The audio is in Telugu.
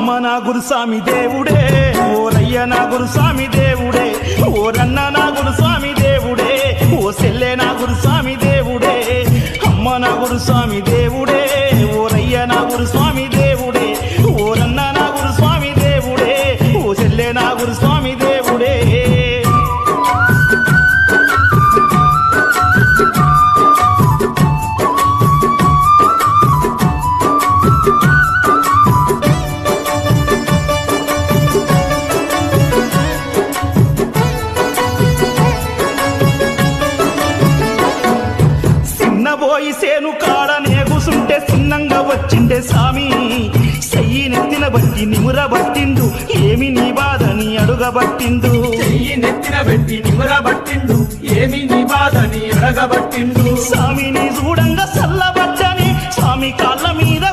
అమ్మ నా గురుస్వామి దేవుడే, ఓరయ్య నా గురుస్వామి దేవుడే, ఓరన్న నా గురుస్వామి దేవుడే, ఓ సెల్లె నా గురుస్వామి దేవుడే. అమ్మ నా గురుస్వామి దేవుడే, ఓరయ్య నా గురుస్వామి దేవుడే, ఓరన్న నా గురుస్వామి దేవుడే, ఓ సెల్లె నా గురుస్వామి దేవుడే. పోయి సేను కాడ నేగుసుంటే చిన్నంగా వచ్చిండే సామి, చెయ్యి నెత్తిన బట్టి నిమురబట్టిండు, ఏమి నీ బాధని అడుగబట్టిండు. చెయ్యి నెత్తిన బట్టి నిమురబట్టిండు, ఏమి నీ బాధని అడగబట్టిండు. స్వామిని చూడంగా చల్లబట్టని స్వామి కాళ్ళ మీద